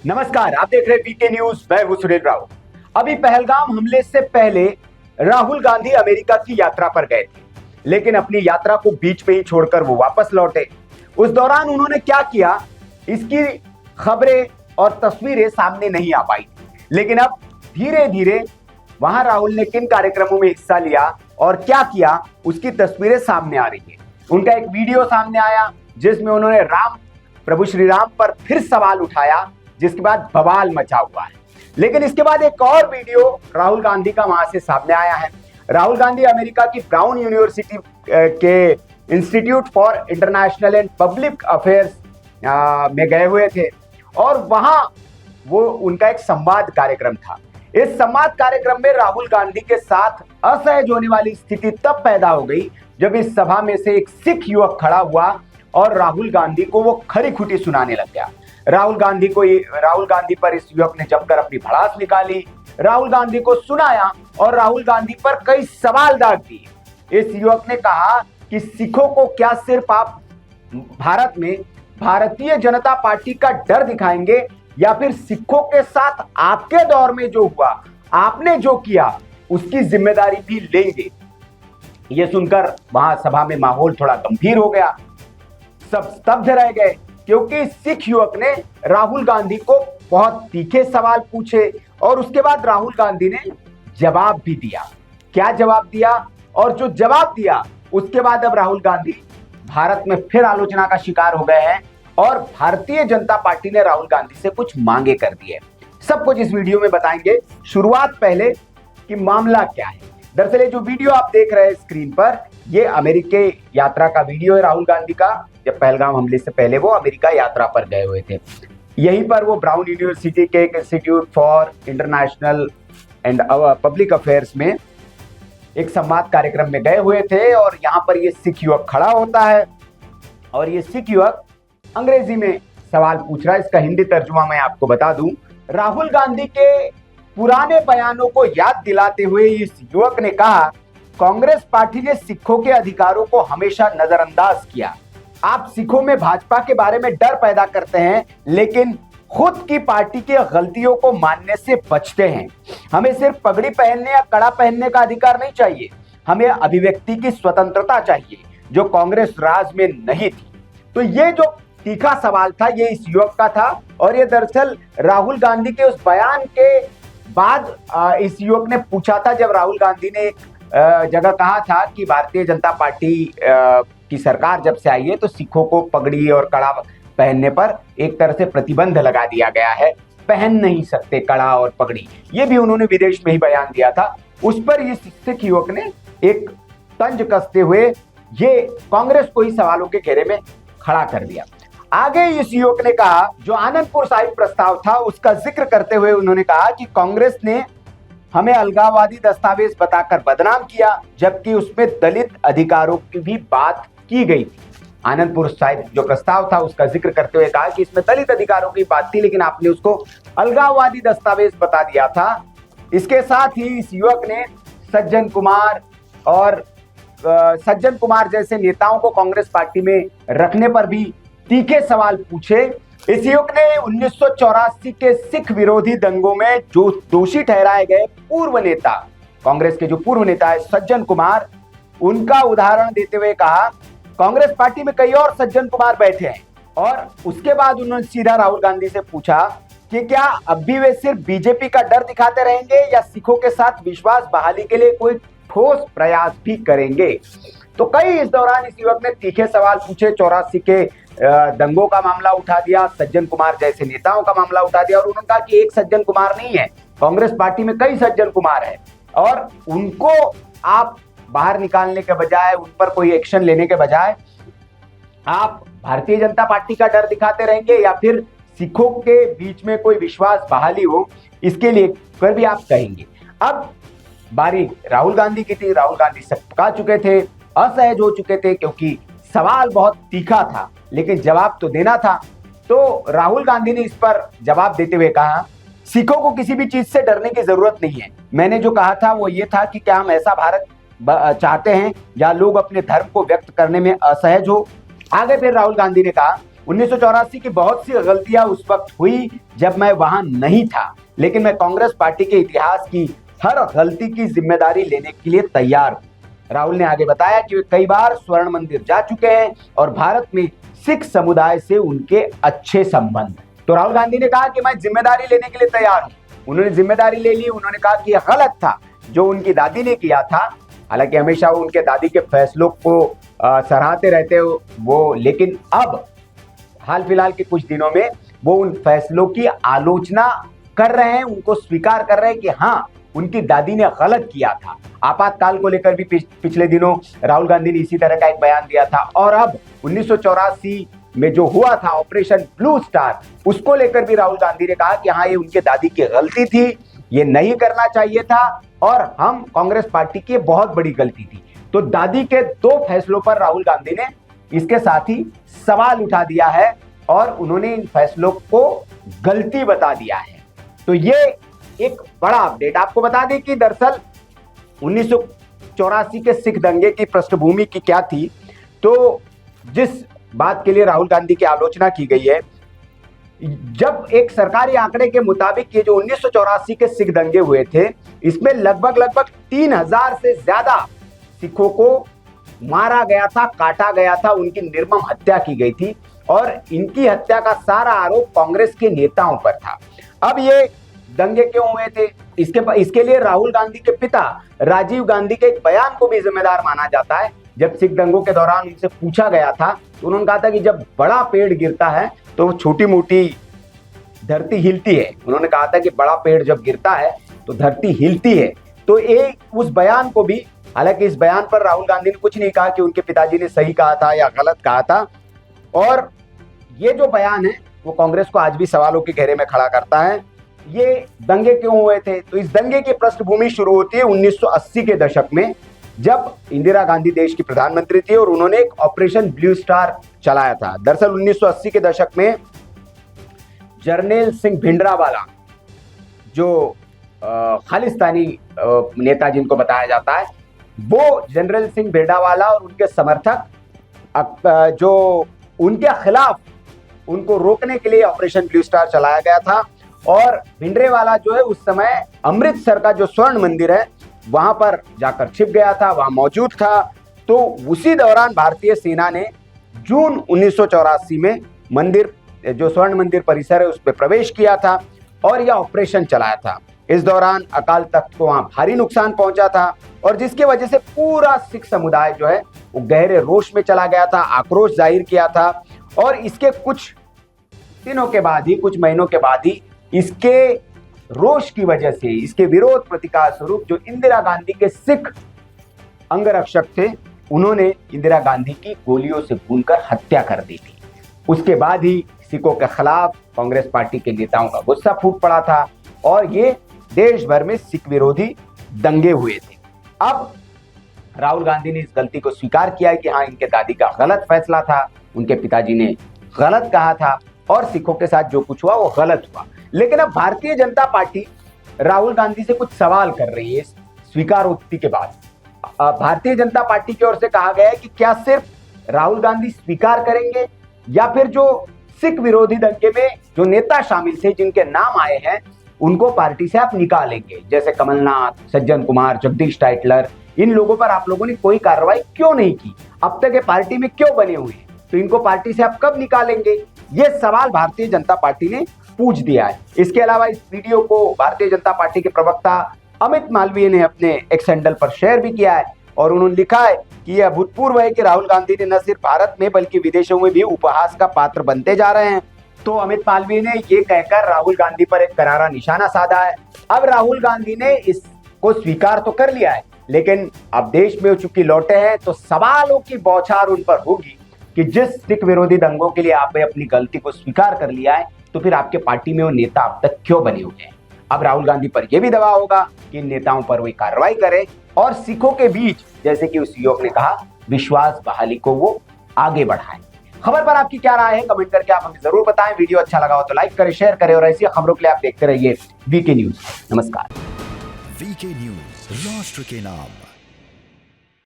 नमस्कार, आप देख रहे हैं वीके न्यूज। मैं हूं सुनील राव। अभी पहलगाम हमले से पहले राहुल गांधी अमेरिका की यात्रा पर गए थे, लेकिन अपनी यात्रा को बीच में ही छोड़कर वो वापस लौटे। उस दौरान उन्होंने क्या किया, इसकी खबरें और तस्वीरें सामने नहीं आ पाई, लेकिन अब धीरे धीरे वहां राहुल ने किन कार्यक्रमों में हिस्सा लिया और क्या किया, उसकी तस्वीरें सामने आ रही है। उनका एक वीडियो सामने आया जिसमें उन्होंने प्रभु श्री राम पर फिर सवाल उठाया, जिसके बाद बवाल मचा हुआ है। लेकिन इसके बाद एक और वीडियो राहुल गांधी का वहां से सामने आया है। राहुल गांधी अमेरिका की ब्राउन यूनिवर्सिटी के institute for international and public affairs में गए हुए थे और वहां वो उनका एक संवाद कार्यक्रम था। इस संवाद कार्यक्रम में राहुल गांधी के साथ असहज होने वाली स्थिति तब पैदा हो गई जब इस सभा में से एक सिख युवक खड़ा हुआ और राहुल गांधी को वो खरी खुटी सुनाने लग गया। राहुल गांधी पर इस युवक ने जमकर अपनी भड़ास निकाली, राहुल गांधी को सुनाया और राहुल गांधी पर कई सवाल दाग दिए। इस युवक ने कहा कि सिखों को क्या सिर्फ आप भारत में भारतीय जनता पार्टी का डर दिखाएंगे या फिर सिखों के साथ आपके दौर में जो हुआ, आपने जो किया, उसकी जिम्मेदारी भी लेंगे। यह सुनकर वहां सभा में माहौल थोड़ा गंभीर हो गया, सब स्तब्ध रह गए, क्योंकि सिख युवक ने राहुल गांधी को बहुत तीखे सवाल पूछे और उसके बाद राहुल गांधी ने जवाब भी दिया। क्या जवाब दिया और जो जवाब दिया उसके बाद अब राहुल गांधी भारत में फिर आलोचना का शिकार हो गए हैं और भारतीय जनता पार्टी ने राहुल गांधी से कुछ मांगे कर दी है। सब कुछ इस वीडियो में बताएंगे। शुरुआत पहले कि मामला क्या है। दरअसल जो वीडियो आप देख रहे हैं स्क्रीन पर, ये अमेरिका यात्रा का वीडियो है राहुल गांधी का। जब पहलगाम हमले से पहले वो अमेरिका यात्रा पर गए हुए थे, यहीं पर वो ब्राउन यूनिवर्सिटी के institute for international and public affairs में एक संवाद कार्यक्रम में गए हुए थे और यहाँ पर ये सिख युवक खड़ा होता है और ये सिख युवक अंग्रेजी में सवाल पूछ रहा है। इसका हिंदी तर्जुमा मैं आपको बता दूं। राहुल गांधी के पुराने बयानों को याद दिलाते हुए इस युवक ने कहा, कांग्रेस पार्टी ने सिखों के अधिकारों को हमेशा नजरअंदाज किया। आप सिखों में भाजपा के बारे में डर पैदा करते हैं, लेकिन खुद की पार्टी की गलतियों को मानने से बचते हैं। हमें सिर्फ पगड़ी पहनने या कड़ा पहनने का अधिकार नहीं चाहिए, हमें अभिव्यक्ति की स्वतंत्रता चाहिए, जो कांग्रेस राज में नहीं थी। तो ये जो तीखा सवाल था ये इस युवक का था और ये दरअसल राहुल गांधी के उस बयान के बाद इस युवक ने पूछा था, जब राहुल गांधी ने एक जगह कहा था कि भारतीय जनता पार्टी की सरकार जब से आई है तो सिखों को पगड़ी और कड़ा पहनने पर एक तरह से प्रतिबंध लगा दिया गया है, पहन नहीं सकते कड़ा और पगड़ी। ये भी उन्होंने विदेश में ही बयान दिया था। उस पर इस सिख युवक ने एक तंज कसते हुए ये कांग्रेस को ही सवालों के घेरे में खड़ा कर दिया। आगे इस युवक ने कहा, जो आनंदपुर साहिब प्रस्ताव था उसका जिक्र करते हुए उन्होंने कहा कि कांग्रेस ने हमें अलगाववादी दस्तावेज बताकर बदनाम किया, जबकि उसमें दलित अधिकारों की भी बात की गई थी। आनंदपुर साहिब जो प्रस्ताव था उसका जिक्र करते हुए कहा कि इसमें दलित अधिकारों की बात थी, लेकिन आपने उसको अलगाववादी दस्तावेज बता दिया था। इसके साथ ही इस युवक ने सज्जन कुमार जैसे नेताओं को कांग्रेस पार्टी में रखने पर भी तीखे सवाल पूछे। इस युवक ने 1984 के सिख विरोधी दंगों में जो दोषी ठहराए गए पूर्व नेता, कांग्रेस के जो पूर्व नेता है सज्जन कुमार, उनका उदाहरण देते हुए कहा, कांग्रेस पार्टी में कई और सज्जन कुमार बैठे हैं। और उसके बाद उन्होंने सीधा राहुल गांधी से पूछा कि क्या अब भी वे सिर्फ बीजेपी का डर दिखाते रहेंगे या सिखों के साथ विश्वास बहाली के लिए कोई ठोस प्रयास भी करेंगे। तो कई इस दौरान इस युवक ने तीखे सवाल पूछे, 84 के दंगों का मामला उठा दिया, सज्जन कुमार जैसे नेताओं का मामला उठा दिया और उन्होंने कहा कि एक सज्जन कुमार नहीं है, कांग्रेस पार्टी में कई सज्जन कुमार है और उनको आप बाहर निकालने के बजाय, उन पर कोई एक्शन लेने के बजाय आप भारतीय जनता पार्टी का डर दिखाते रहेंगे या फिर सिखों के बीच में कोई विश्वास बहाली हो, इसके लिए फिर भी आप कहेंगे। अब बारी राहुल गांधी की थी। राहुल गांधी सका चुके थे, असहज हो चुके थे, क्योंकि सवाल बहुत तीखा था लेकिन जवाब तो देना था। तो राहुल गांधी ने इस पर जवाब देते हुए कहा, सिखों को किसी भी चीज से डरने की जरूरत नहीं है। मैंने जो कहा था वो ये था कि क्या हम ऐसा भारत चाहते हैं जहां लोग अपने धर्म को व्यक्त करने में असहज हो। आगे फिर राहुल गांधी ने कहा 1984 की बहुत सी गलतियां उस वक्त हुई जब मैं वहां नहीं था, लेकिन मैं कांग्रेस पार्टी के इतिहास की हर गलती की जिम्मेदारी लेने के लिए तैयार हूं। राहुल ने आगे बताया कि वे कई बार स्वर्ण मंदिर जा चुके हैं और भारत में सिख समुदाय से उनके अच्छे संबंध। तो राहुल गांधी ने कहा कि मैं जिम्मेदारी लेने के लिए तैयार हूं। उन्होंने जिम्मेदारी ले ली। उन्होंने कहा कि यह गलत था जो उनकी दादी ने किया था। हालांकि हमेशा वो उनके दादी के फैसलों को सराहते रहते वो, लेकिन अब हाल फिलहाल के कुछ दिनों में वो उन फैसलों की आलोचना कर रहे हैं, उनको स्वीकार कर रहे हैं कि हाँ, उनकी दादी ने गलत किया था। आपातकाल को लेकर भी पिछले दिनों राहुल गांधी ने इसी तरह का एक बयान दिया था। और अब 1984 में जो हुआ था ऑपरेशन ब्लू स्टार, उसको लेकर भी राहुल गांधी ने कहा कि हाँ, ये उनके दादी की गलती थी, ये नहीं करना चाहिए था और हम कांग्रेस पार्टी की बहुत बड़ी गलती थी। तो दादी के 2 फैसलों पर राहुल गांधी ने इसके साथ ही सवाल उठा दिया है और उन्होंने इन फैसलों को गलती बता दिया है। तो ये एक बड़ा अपडेट। आपको बता दें कि दरअसल 1984 के सिख दंगे की पृष्ठभूमि की क्या थी। तो जिस बात के लिए राहुल गांधी की आलोचना की गई है, जब एक सरकारी आंकड़े के मुताबिक ये जो 1984 के सिख दंगे हुए थे, इसमें लगभग 3000 से ज्यादा सिखों को मारा गया था, काटा गया था, उनकी निर्मम हत्या की गई थी और इनकी हत्या का सारा आरोप कांग्रेस के नेताओं पर था। अब ये दंगे क्यों हुए थे, इसके लिए राहुल गांधी के पिता राजीव गांधी के एक बयान को भी जिम्मेदार माना जाता है। जब सिख दंगों के दौरान उनसे पूछा गया था तो उन्होंने कहा था कि जब बड़ा पेड़ गिरता है तो छोटी मोटी धरती हिलती है। उन्होंने कहा था कि बड़ा पेड़ जब गिरता है तो धरती हिलती है। तो उस बयान को भी, हालांकि इस बयान पर राहुल गांधी ने कुछ नहीं कहा कि उनके पिताजी ने सही कहा था या गलत कहा था। और ये जो बयान है वो कांग्रेस को आज भी सवालों के घेरे में खड़ा करता है। ये दंगे क्यों हुए थे? तो इस दंगे की पृष्ठभूमि शुरू होती है 1980 के दशक में, जब इंदिरा गांधी देश की प्रधानमंत्री थी और उन्होंने एक ऑपरेशन ब्लू स्टार चलाया था। दरअसल 1980 के दशक में जरनैल सिंह भिंडरावाला, जो खालिस्तानी नेता जिनको बताया जाता है, वो जनरल सिंह भिंडरावाला और उनके समर्थक जो उनके खिलाफ, उनको रोकने के लिए ऑपरेशन ब्लू स्टार चलाया गया था। और भिंडरेवाला जो है उस समय अमृतसर का जो स्वर्ण मंदिर है वहां पर जाकर छिप गया था, वहां मौजूद था। तो उसी दौरान भारतीय सेना ने जून 1984 में मंदिर, जो स्वर्ण मंदिर परिसर है, उस पर प्रवेश किया था और यह ऑपरेशन चलाया था। इस दौरान अकाल तख्त को वहां भारी नुकसान पहुंचा था और जिसकी वजह से पूरा सिख समुदाय जो है वो गहरे रोष में चला गया था, आक्रोश जाहिर किया था। और इसके कुछ दिनों के बाद ही, कुछ महीनों के बाद ही, इसके रोष की वजह से, इसके विरोध प्रतिकार स्वरूप जो इंदिरा गांधी के सिख अंगरक्षक थे, उन्होंने इंदिरा गांधी की गोलियों से भूनकर हत्या कर दी थी। उसके बाद ही सिखों के खिलाफ कांग्रेस पार्टी के नेताओं का गुस्सा फूट पड़ा था और ये देश भर में सिख विरोधी दंगे हुए थे। अब राहुल गांधी ने इस गलती को स्वीकार किया है कि हाँ, इनके दादी का गलत फैसला था, उनके पिताजी ने गलत कहा था और सिखों के साथ जो कुछ हुआ वो गलत हुआ। लेकिन अब भारतीय जनता पार्टी राहुल गांधी से कुछ सवाल कर रही है स्वीकारोक्ति के बाद। भारतीय जनता पार्टी की ओर से कहा गया है कि क्या सिर्फ राहुल गांधी स्वीकार करेंगे या फिर जो सिख विरोधी दंगे में जो नेता शामिल थे, जिनके नाम आए हैं, उनको पार्टी से आप निकालेंगे, जैसे कमलनाथ, सज्जन कुमार, जगदीश टाइटलर, इन लोगों पर आप लोगों ने कोई कार्रवाई क्यों नहीं की? अब तक ये पार्टी में क्यों बने हुए हैं? तो इनको पार्टी से आप कब निकालेंगे? ये सवाल भारतीय जनता पार्टी ने पूछ दिया है। इसके अलावा इस वीडियो को भारतीय जनता पार्टी के प्रवक्ता अमित मालवीय ने अपने एक्स हैंडल पर शेयर भी किया है और उन्होंने लिखा है कि यह अभूतपूर्व है कि राहुल गांधी ने न सिर्फ भारत में बल्कि विदेशों में भी उपहास का पात्र बनते जा रहे हैं। तो अमित मालवीय ने ये कहकर राहुल गांधी पर एक करारा निशाना साधा है। अब राहुल गांधी ने इसको स्वीकार तो कर लिया है, लेकिन अब देश में चूंकि लौटे हैं तो सवालों की बौछार उन पर होगी कि जिस सिख विरोधी दंगों के लिए आपने अपनी गलती को स्वीकार कर लिया है, तो फिर आपके पार्टी में वो नेता अब तक क्यों बने हुए हैं? अब राहुल गांधी पर यह भी दबाव होगा कि इन नेताओं पर वही कार्रवाई करे और सिखों के बीच, जैसे कि उस युवक ने कहा, विश्वास बहाली को वो आगे बढ़ाएं। खबर पर आपकी क्या राय है? कमेंट करके आप हमें जरूर बताएं। वीडियो अच्छा लगा हो तो लाइक करें, शेयर करें और ऐसी खबरों के लिए आप देखते रहिए वीके न्यूज। नमस्कार। वीके न्यूज, राष्ट्र के नाम।